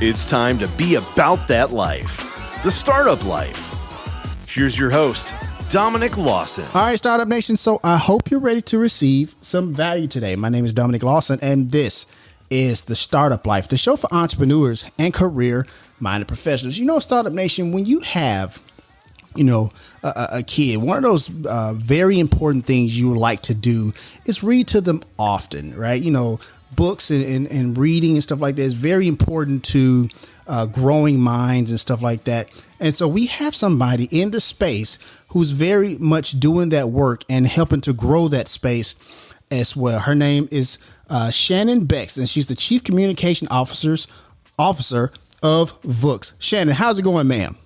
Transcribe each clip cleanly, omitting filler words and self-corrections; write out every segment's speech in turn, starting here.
It's time to be about that life, the startup life. Here's your host, Dominic Lawson. All right, Startup Nation. So I hope you're ready to receive some value today. My name is Dominic Lawson, and this is the Startup Life, the show for entrepreneurs and career-minded professionals. You know, Startup Nation, when you have, a kid, one of those very important things you would like to do is read to them often, right? You know, books and reading and stuff like that is very important to growing minds and stuff like that. And so we have somebody in the space who's very much doing that work and helping to grow that space as well. Her name is Shannon Bex, and she's the Chief Communication Officer of Vooks. Shannon, how's it going, ma'am?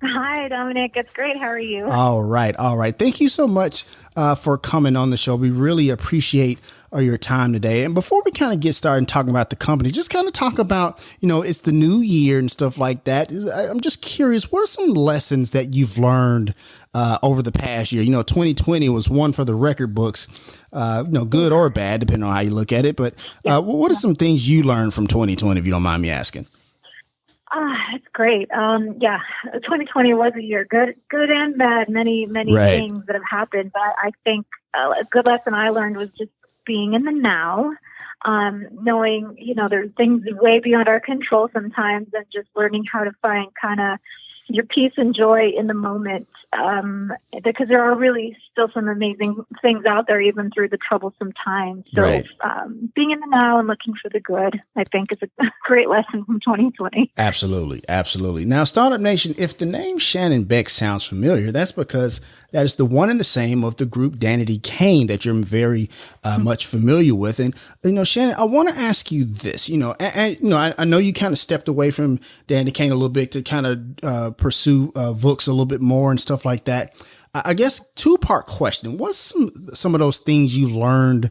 Hi, Dominic. It's great. How are you? All right. Thank you so much for coming on the show. We really appreciate your time today. And before we kind of get started talking about the company, just kind of talk about, it's the new year and stuff like that. I'm just curious, what are some lessons that you've learned over the past year? 2020 was one for the record books, good or bad, depending on how you look at it. But what are some things you learned from 2020, if you don't mind me asking? It's great. 2020 was a year, good and bad, many right. things that have happened. But I think a good lesson I learned was just being in the now, knowing, there's things way beyond our control sometimes, and just learning how to find kind of your peace and joy in the moment, because there are really still some amazing things out there, even through the troublesome times. So right. Being in the now and looking for the good, I think, is a great lesson from 2020. Absolutely. Now, Startup Nation, if the name Shannon Bex sounds familiar, that's because that is the one and the same of the group Danny Kane that you're very much familiar with. And, Shannon, I want to ask you this, I know you kind of stepped away from Danny Kane a little bit to kind of pursue Vooks a little bit more and stuff like that. I guess two-part question. What's some of those things you learned,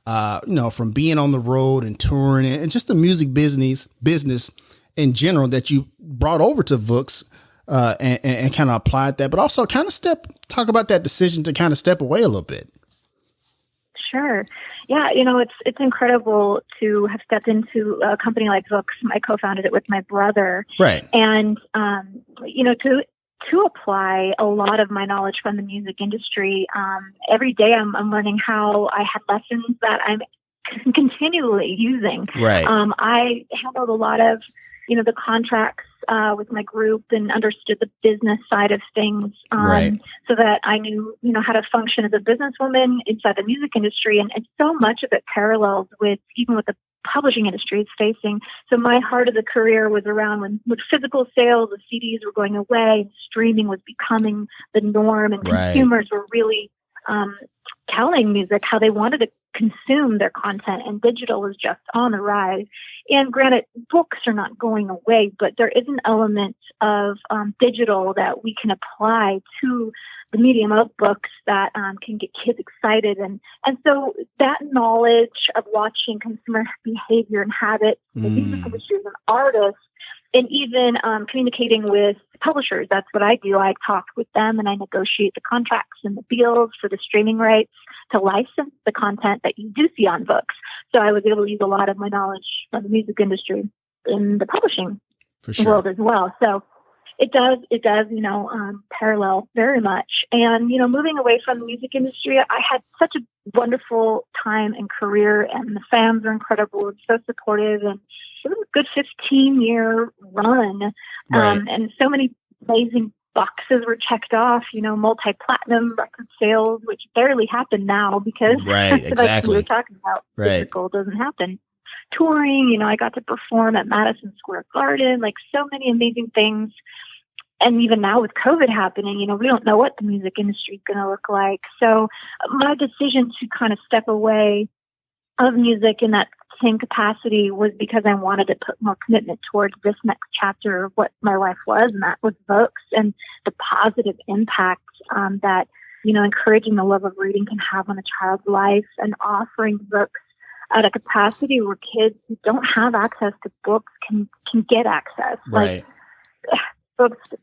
from being on the road and touring and just the music business in general that you brought over to Vooks and kind of applied that, but also kind of talk about that decision to kind of step away a little bit. Sure. Yeah, it's incredible to have stepped into a company like Vooks. I co-founded it with my brother. Right. And, to apply a lot of my knowledge from the music industry, every day I'm learning how I had lessons that I'm continually using. Right. I handled a lot of, the contracts with my group and understood the business side of things, right. so that I knew, how to function as a businesswoman inside the music industry. And so much of it parallels with even what the publishing industry is facing. So my heart of the career was around when physical sales of CDs were going away and streaming was becoming the norm, and right. consumers were really telling music how they wanted to consume their content, and digital was just on the rise. And granted, books are not going away, but there is an element of digital that we can apply to the medium of books that can get kids excited. And so that knowledge of watching consumer behavior and habits, the music industry as an artist, and even communicating with publishers. That's what I do. I talk with them and I negotiate the contracts and the deals for the streaming rights to license the content that you do see on Vooks. So I was able to use a lot of my knowledge from the music industry in the publishing world as well. So it does, parallel very much. And, moving away from the music industry, I had such a wonderful time and career, and the fans are incredible and so supportive. And it was a good 15-year run. Right. And so many amazing boxes were checked off, multi-platinum record sales, which barely happen now because right, exactly. like we were talking about, right. physical doesn't happen. Touring, I got to perform at Madison Square Garden, like so many amazing things. And even now with COVID happening, we don't know what the music industry is going to look like. So my decision to kind of step away of music in that same capacity was because I wanted to put more commitment towards this next chapter of what my life was, and that was Vooks, and the positive impact that, encouraging the love of reading can have on a child's life, and offering Vooks at a capacity where kids who don't have access to books can get access. Right. Like, Vooks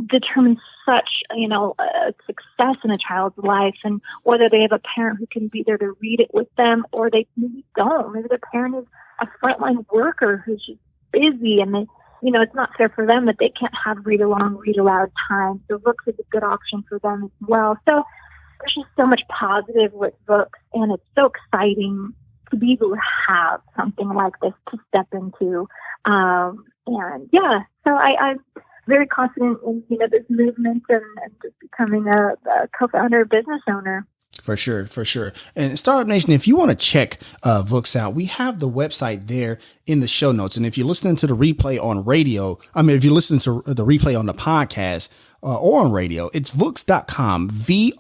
determine such, a success in a child's life, and whether they have a parent who can be there to read it with them, or they maybe don't. Maybe their parent is a frontline worker who's just busy, and it's not fair for them that they can't have read along, read aloud time. So Vooks is a good option for them as well. So there's just so much positive with Vooks, and it's so exciting to be able to have something like this to step into. So I'm very confident in this movement and just becoming a co-founder, business owner. For sure. And Startup Nation, if you want to check Vooks out, we have the website there in the show notes. And if you're listening to the replay on radio, if you're listening to the replay on the podcast or on radio, it's Vooks.com, VOOKS.com.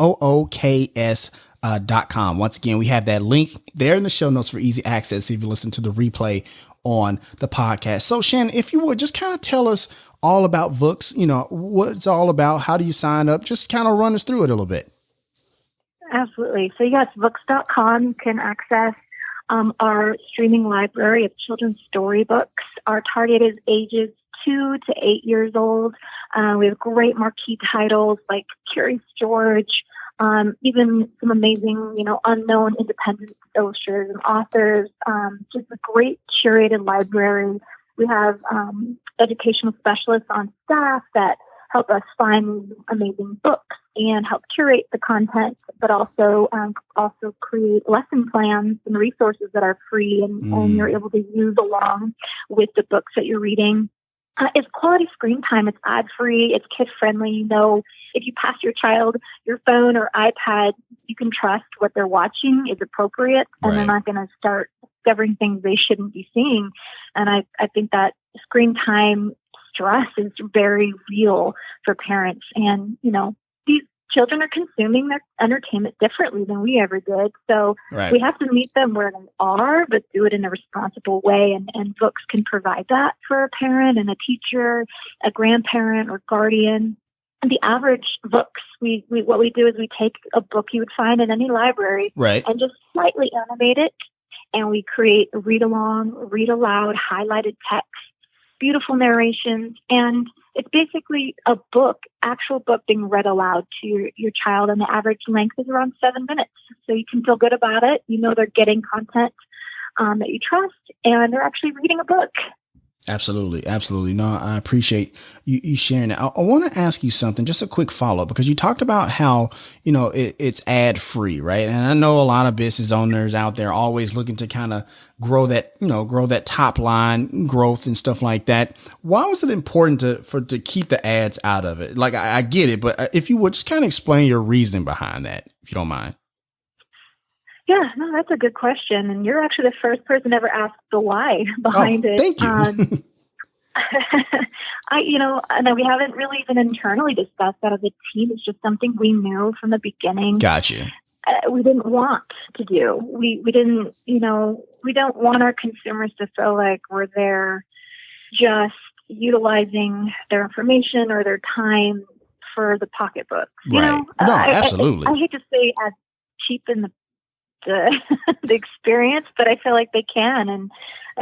Once again, we have that link there in the show notes for easy access if you listen to the replay on the podcast. So Shannon, if you would just kind of tell us all about Vooks, what it's all about, how do you sign up? Just kind of run us through it a little bit. Absolutely. So yes, Vooks.com can access our streaming library of children's storybooks. Our target is ages 2 to 8 years old. We have great marquee titles like Curious George, even some amazing, unknown independent illustrators and authors, just a great curated library. We have educational specialists on staff that help us find amazing books and help curate the content, but also create lesson plans and resources that are free and you're able to use along with the books that you're reading. It's quality screen time. It's ad-free. It's kid-friendly. If you pass your child your phone or iPad, you can trust what they're watching is appropriate, and they're not going to start discovering things they shouldn't be seeing. And I think that screen time stress is very real for parents. And, these children are consuming their entertainment differently than we ever did. So we have to meet them where they are, but do it in a responsible way. And Vooks can provide that for a parent and a teacher, a grandparent or guardian. And the average Vooks, what we do is we take a book you would find in any library and just slightly animate it. And we create a read along, read aloud, highlighted text, beautiful narrations, and it's basically a actual book being read aloud to your child, and the average length is around 7 minutes. So you can feel good about it. They're getting content that you trust, and they're actually reading a book. Absolutely. No, I appreciate you sharing that. I want to ask you something, just a quick follow up, because you talked about how, it's ad free, right? And I know a lot of business owners out there always looking to kind of grow that top line growth and stuff like that. Why was it important to keep the ads out of it? Like, I get it, but if you would just kind of explain your reasoning behind that, if you don't mind. Yeah, no, that's a good question. And you're actually the first person ever asked the why behind it. Thank you. And we haven't really even internally discussed that as a team. It's just something we knew from the beginning. Gotcha. We didn't want to do. We didn't, we don't want our consumers to feel like we're there just utilizing their information or their time for the pocketbook. No, absolutely. I hate to say as cheapen the experience, but I feel like they can, and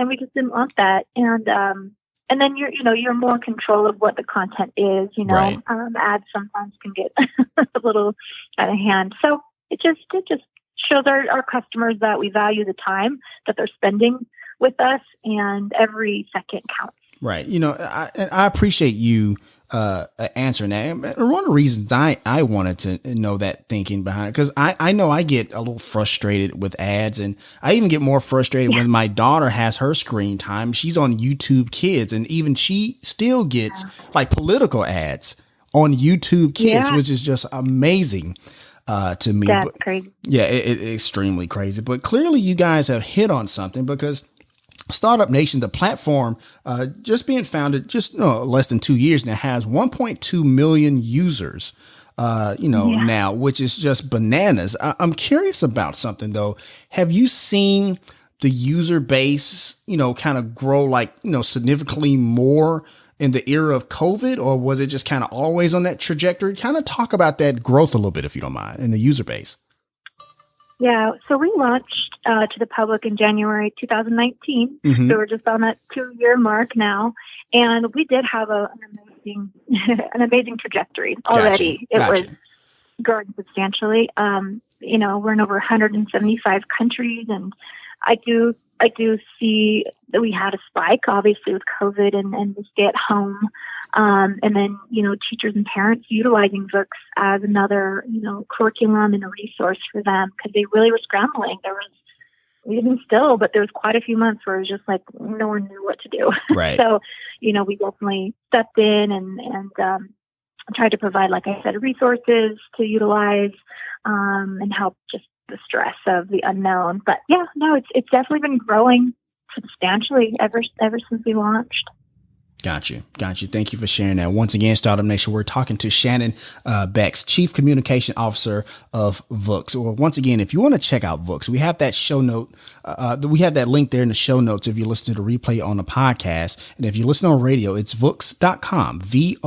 we just didn't want that. And then you're more in control of what the content is. Ads sometimes can get a little out of hand. So it just shows our customers that we value the time that they're spending with us, and every second counts. Right. I appreciate you answering that. And one of the reasons I wanted to know that thinking behind it, because I know I get a little frustrated with ads, and I even get more frustrated when my daughter has her screen time. She's on YouTube Kids, and even she still gets like political ads on YouTube Kids, which is just amazing to me. That's crazy. Yeah, it's extremely crazy. But clearly you guys have hit on something, because Startup Nation, the platform, just being founded less than 2 years now, has 1.2 million users, now, which is just bananas. I'm curious about something though. Have you seen the user base, kind of grow significantly more in the era of COVID, or was it just kind of always on that trajectory? Kind of talk about that growth a little bit, if you don't mind, in the user base. Yeah, so we launched to the public in January 2019. So we're just on that 2-year mark now, and we did have an amazing trajectory already. Gotcha. It was growing substantially. We're in over 175 countries, and I do I do see that we had a spike, obviously, with COVID and the stay at home. And then, teachers and parents utilizing Vooks as another, curriculum and a resource for them because they really were scrambling. Even still, but there was quite a few months where it was just like no one knew what to do. Right. So, we definitely stepped in and tried to provide, like I said, resources to utilize and help just the stress of the unknown. But yeah, no, it's definitely been growing substantially ever since we launched. Got you. Thank you for sharing that. Once again, Startup Nation, we're talking to Shannon Bex, Chief Communication Officer of Vooks. Well, once again, if you want to check out Vooks, we have that show note. We have that link there in the show notes if you listen to the replay on the podcast. And if you listen on radio, it's Vooks.com, VOOKS.com.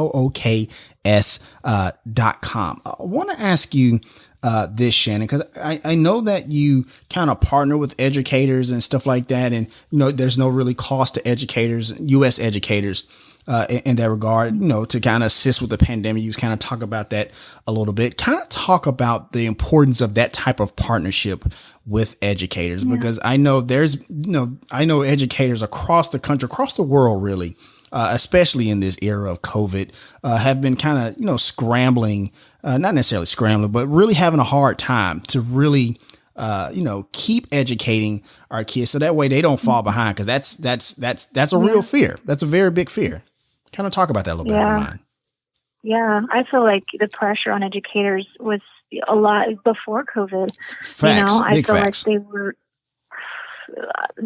I want to ask you this, Shannon, because I know that you kind of partner with educators and stuff like that. And, there's no really cost to educators, U.S. educators in that regard, to kind of assist with the pandemic. You kind of talk about that a little bit. Kind of talk about the importance of that type of partnership with educators, because I know I know educators across the country, across the world, really, especially in this era of COVID, have been kind of, scrambling, not necessarily scrambling, but really having a hard time to really, keep educating our kids so that way they don't fall behind. Cause that's a real fear. That's a very big fear. Kind of talk about that a little bit. If you mind. Yeah. I feel like the pressure on educators was a lot before COVID. Facts. I feel like they were,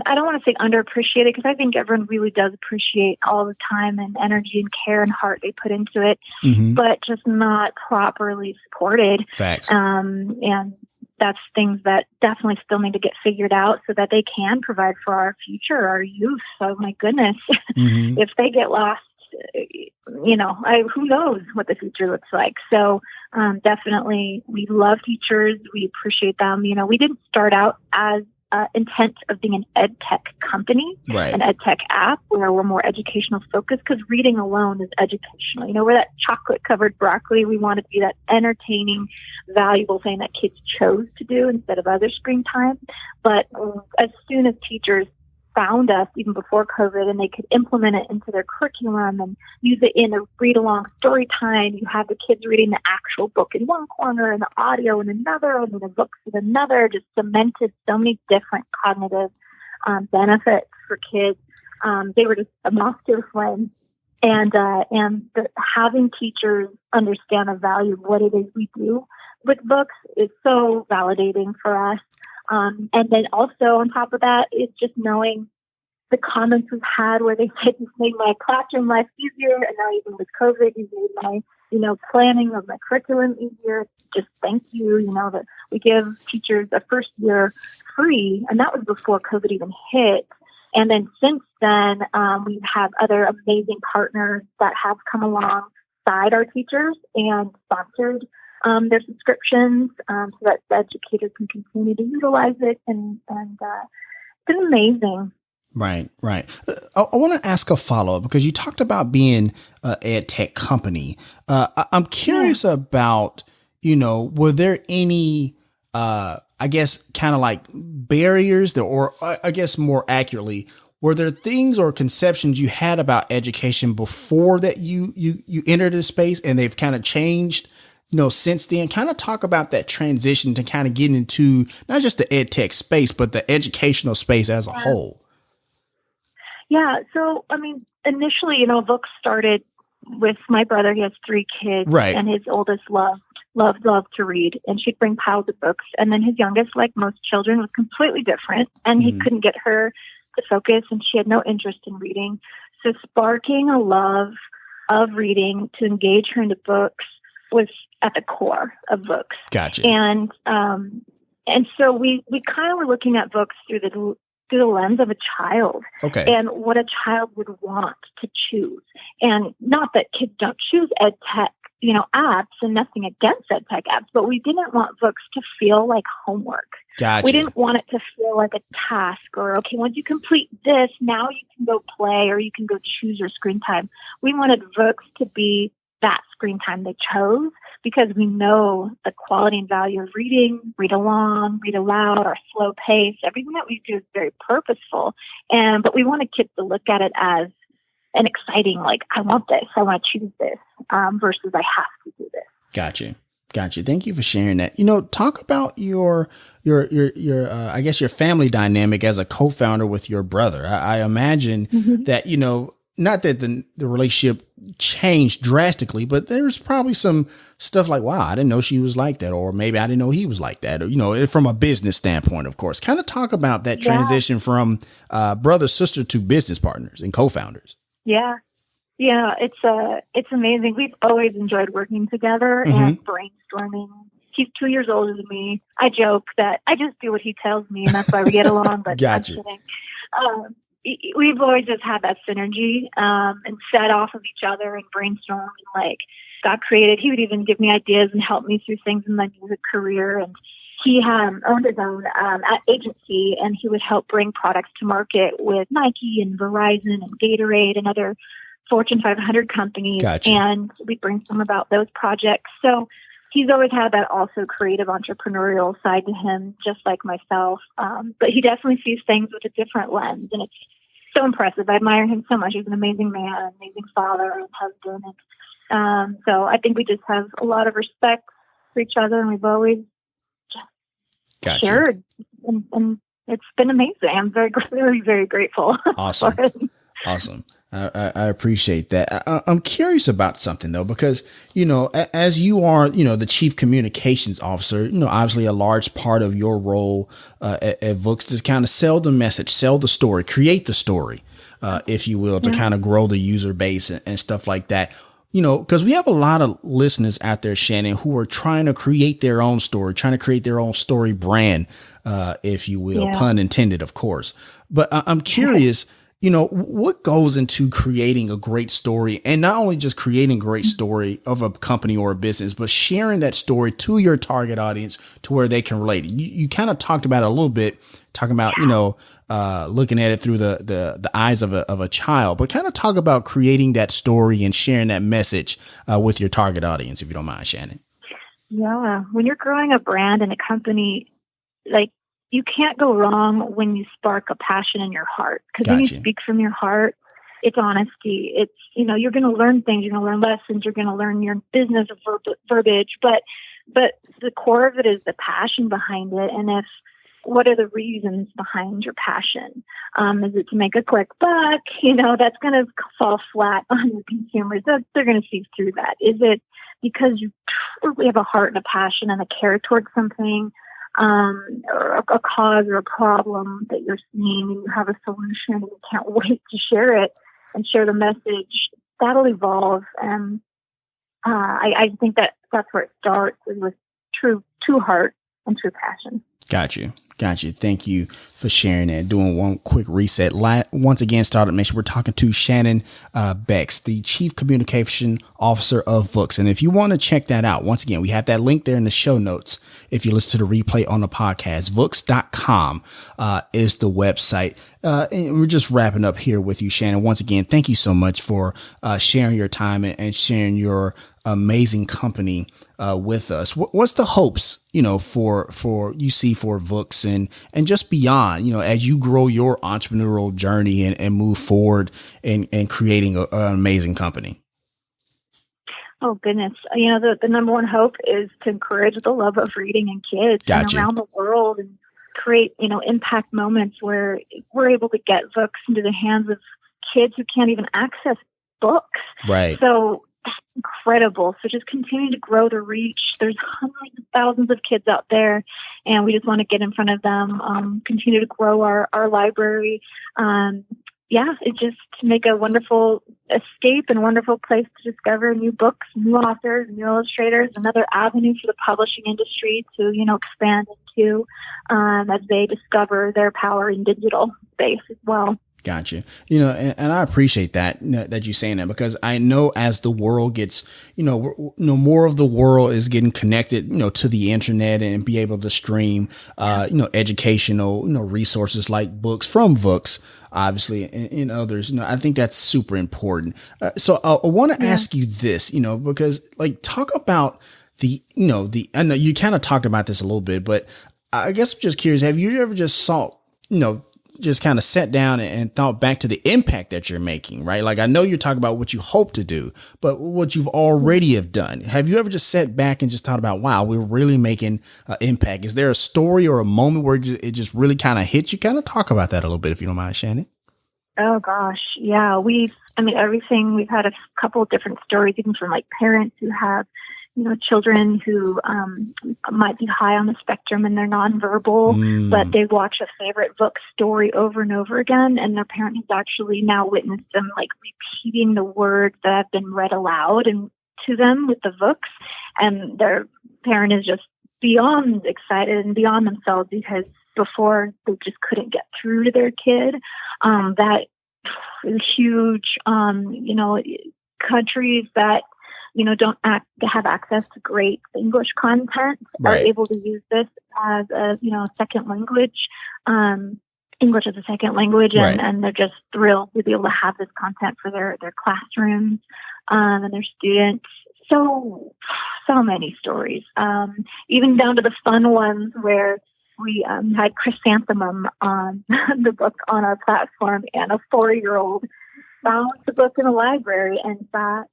I don't want to say underappreciated because I think everyone really does appreciate all the time and energy and care and heart they put into it, but just not properly supported. Facts. And that's things that definitely still need to get figured out so that they can provide for our future, our youth. So my goodness, if they get lost, who knows what the future looks like. So definitely we love teachers. We appreciate them. We didn't start out as intent of being an ed tech company, right, an ed tech app where we're more educational focused because reading alone is educational. We're that chocolate covered broccoli. We want to be that entertaining, valuable thing that kids chose to do instead of other screen time. But as soon as teachers found us, even before COVID, and they could implement it into their curriculum and use it in a read-along story time. You have the kids reading the actual book in one corner and the audio in another, and then the books in another, just cemented so many different cognitive benefits for kids. They were just a moth to a flame. And having teachers understand the value of what it is we do with books is so validating for us. And then also on top of that is just knowing the comments we've had where they said, "You've made my classroom life easier," and now even with COVID, you've made my, planning of my curriculum easier. Just thank you. That we give teachers a first year free, and that was before COVID even hit. And then since then, we've had other amazing partners that have come alongside our teachers and sponsored their subscriptions so that the educators can continue to utilize it. And it's been amazing. Right. I want to ask a follow-up because you talked about being an ed tech company. I'm curious about, were there any, I guess, kind of like barriers or I guess more accurately, were there things or conceptions you had about education before that you entered the space and they've kind of changed, since then? Kind of talk about that transition to kind of getting into not just the ed tech space, but the educational space as a whole. Yeah. So, initially, Vooks started with my brother. He has 3 kids, right, and his oldest loved to read, and she'd bring piles of books. And then his youngest, like most children, was completely different, and he couldn't get her to focus, and she had no interest in reading. So sparking a love of reading to engage her into books was at the core of Vooks. Gotcha. And so we kind of were looking at books through the lens of a child, okay, and what a child would want to choose. And not that kids don't choose ed tech, apps, and nothing against ed tech apps, but we didn't want books to feel like homework. Gotcha. We didn't want it to feel like a task or, okay, once you complete this, now you can go play or you can go choose your screen time. We wanted books to be that screen time they chose, because we know the quality and value of reading, read along, read aloud, our slow pace. Everything that we do is very purposeful. But we want kids to look at it as an exciting, like, I want this, I want to choose this, versus I have to do this. Gotcha. Thank you for sharing that. Talk about your I guess your family dynamic as a co-founder with your brother. I imagine that, not that the relationship changed drastically, but there's probably some stuff like, wow, I didn't know she was like that, or maybe I didn't know he was like that, or, from a business standpoint, of course. Kind of talk about that transition from brother, sister to business partners and co-founders. Yeah, it's amazing. We've always enjoyed working together and brainstorming. He's 2 years older than me. I joke that I just do what he tells me, and that's why we get along. But Gotcha. I'm kidding. We've always just had that synergy and fed off of each other and brainstormed and got creative. He would even give me ideas and help me through things in my music career. And he owned his own agency, and he would help bring products to market with Nike and Verizon and Gatorade and other Fortune 500 companies. Gotcha. And we'd brainstorm about those projects. So he's always had that also creative entrepreneurial side to him, just like myself. But he definitely sees things with a different lens, and it's so impressive. I admire him so much. He's an amazing man, an amazing father and husband. And so I think we just have a lot of respect for each other, and we've always Gotcha. shared. And it's been amazing. I'm very, very grateful. Awesome. For it. Awesome. I appreciate that. I'm curious about something though, because, as you are, the chief communications officer, obviously a large part of your role at Vooks is kind of sell the message, sell the story, create the story, if you will, to kind of grow the user base and stuff like that. Because we have a lot of listeners out there, Shannon, who are trying to create their own story, trying to create their own story brand, if you will, pun intended, of course. But I'm curious, what goes into creating a great story, and not only just creating a great story of a company or a business, but sharing that story to your target audience to where they can relate. You kind of talked about it a little bit, talking about, looking at it through the eyes of a child, but kind of talk about creating that story and sharing that message with your target audience, if you don't mind, Shannon. Yeah. When you're growing a brand and a company, you can't go wrong when you spark a passion in your heart, because when you speak from your heart, it's honesty. It's, you're going to learn things, you're going to learn lessons, you're going to learn your business verbiage, but the core of it is the passion behind it. And what are the reasons behind your passion? Is it to make a quick buck? That's going to fall flat on your consumers. They're going to see through that. Is it because you truly have a heart and a passion and a care towards something, or a cause or a problem that you're seeing, and you have a solution and you can't wait to share it and share the message? That'll evolve. And I think that's where it starts, is with true heart and true passion. Got you. Thank you for sharing that. Doing one quick reset. Once again, Startup Nation, we're talking to Shannon Bex, the Chief Communication Officer of Vooks. And if you want to check that out, once again, we have that link there in the show notes. If you listen to the replay on the podcast, Vooks.com is the website. And we're just wrapping up here with you, Shannon. Once again, thank you so much for sharing your time and sharing your amazing company with us. What's the hopes, for you see for Vooks and just beyond, as you grow your entrepreneurial journey and move forward and creating an amazing company? Oh, goodness. The number one hope is to encourage the love of reading in kids around the world, and create, impact moments where we're able to get books into the hands of kids who can't even access books. Right. So that's incredible. So just continue to grow the reach. There's hundreds of thousands of kids out there, and we just want to get in front of them, continue to grow our library. It's just to make a wonderful escape and wonderful place to discover new books, new authors, new illustrators, another avenue for the publishing industry to, expand into as they discover their power in digital space as well. Gotcha. And I appreciate that you're saying that, because I know as the world gets, more of the world is getting connected, to the internet and be able to stream, educational, resources like books from Vooks, obviously, and others. I think that's super important. So I want to ask you this, because talk about I know you kind of talked about this a little bit, but I guess I'm just curious, have you ever just just kind of sat down and thought back to the impact that you're making, right? Like, I know you're talking about what you hope to do, but what you've already have done. Have you ever just sat back and just thought about, wow, we're really making an impact? Is there a story or a moment where it just really kind of hit you? Kind of talk about that a little bit, if you don't mind, Shannon. Oh gosh. Yeah. Everything, we've had a couple of different stories, even from like parents who have, children who might be high on the spectrum and they're nonverbal, but they watch a favorite book story over and over again, and their parent has actually now witnessed them like repeating the words that have been read aloud and to them with the books, and their parent is just beyond excited and beyond themselves because before they just couldn't get through to their kid. That is huge. Countries that don't have access to great English content are able to use this as a second language, English as a second language, and they're just thrilled to be able to have this content for their classrooms and their students. So many stories, even down to the fun ones where we had Chrysanthemum on the book on our platform, and a 4-year-old found the book in a library and thought,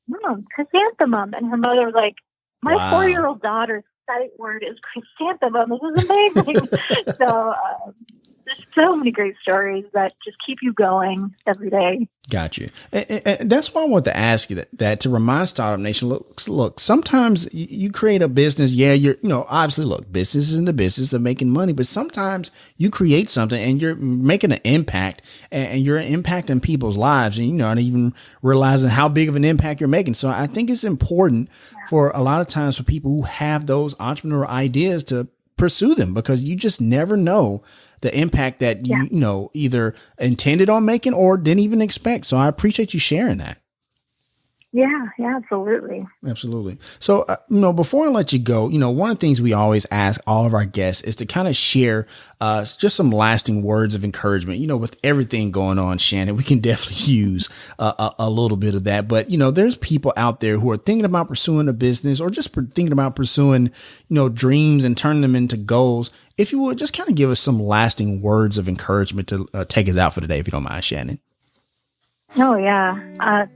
Chrysanthemum. And her mother was like, my 4-year-old daughter's sight word is chrysanthemum. This is amazing. So there's so many great stories that just keep you going every day. Got you. And that's why I want to ask you that to remind Startup Nation, look, sometimes you create a business. Yeah, obviously, look, business is in the business of making money, but sometimes you create something and you're making an impact and you're impacting people's lives and you're not even realizing how big of an impact you're making. So I think it's important for a lot of times for people who have those entrepreneurial ideas to pursue them, because you just never know the impact that you either intended on making or didn't even expect. So I appreciate you sharing that. Yeah, absolutely. Absolutely. So, before I let you go, one of the things we always ask all of our guests is to kind of share just some lasting words of encouragement. With everything going on, Shannon, we can definitely use a little bit of that. But, there's people out there who are thinking about pursuing a business or just thinking about pursuing, dreams and turning them into goals. If you would just kind of give us some lasting words of encouragement to take us out for today, if you don't mind, Shannon. Oh, yeah.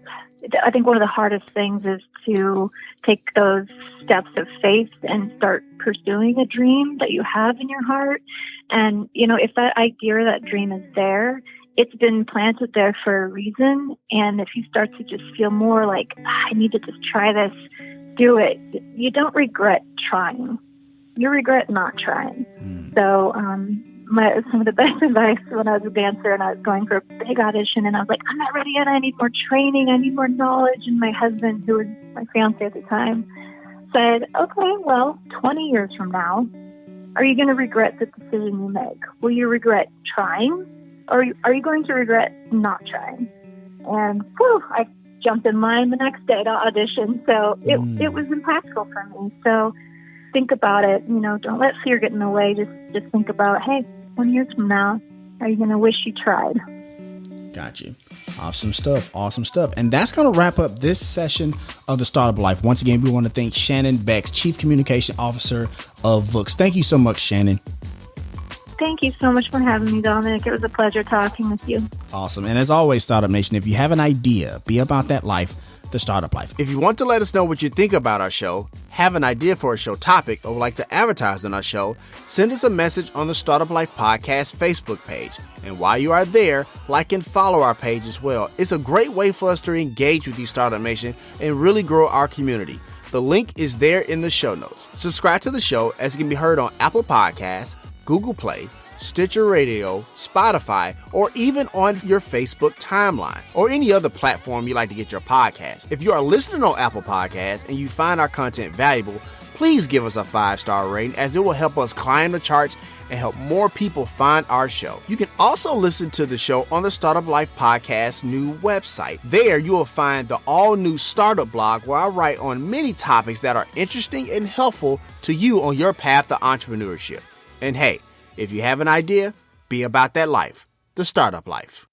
I think one of the hardest things is to take those steps of faith and start pursuing a dream that you have in your heart. And, if that idea or that dream is there, it's been planted there for a reason. And if you start to just feel more like, I need to just try this, do it. You don't regret trying. You regret not trying. So, some of the best advice when I was a dancer and I was going for a big audition and I was like, I'm not ready yet. I need more training. I need more knowledge. And my husband, who was my fiance at the time, said, okay, well, 20 years from now, are you going to regret the decision you make? Will you regret trying? Or are you going to regret not trying? And I jumped in line the next day to audition. So it was impactful for me. So think about it. Don't let fear get in the way. Just think about, hey, 20 years from now, are you going to wish you tried? Got you. Awesome stuff. Awesome stuff. And that's going to wrap up this session of the Startup Life. Once again, we want to thank Shannon Bex, Chief Communications Officer of Vooks. Thank you so much, Shannon. Thank you so much for having me, Dominic. It was a pleasure talking with you. Awesome. And as always, Startup Nation, if you have an idea, be about that life, the Startup Life. If you want to let us know what you think about our show, have an idea for a show topic, or would like to advertise on our show, send us a message on the Startup Life Podcast Facebook page. And while you are there, like and follow our page as well. It's a great way for us to engage with you, Startup Nation, and really grow our community. The link is there in the show notes. Subscribe to the show as it can be heard on Apple Podcasts, Google Play, Stitcher Radio, Spotify, or even on your Facebook timeline or any other platform you like to get your podcast. If you are listening on Apple Podcasts and you find our content valuable, please give us a 5-star rating, as it will help us climb the charts and help more people find our show. You can also listen to the show on the Startup Life Podcast new website. There you will find the all-new Startup blog, where I write on many topics that are interesting and helpful to you on your path to entrepreneurship. And hey, if you have an idea, be about that life, the Startup Life.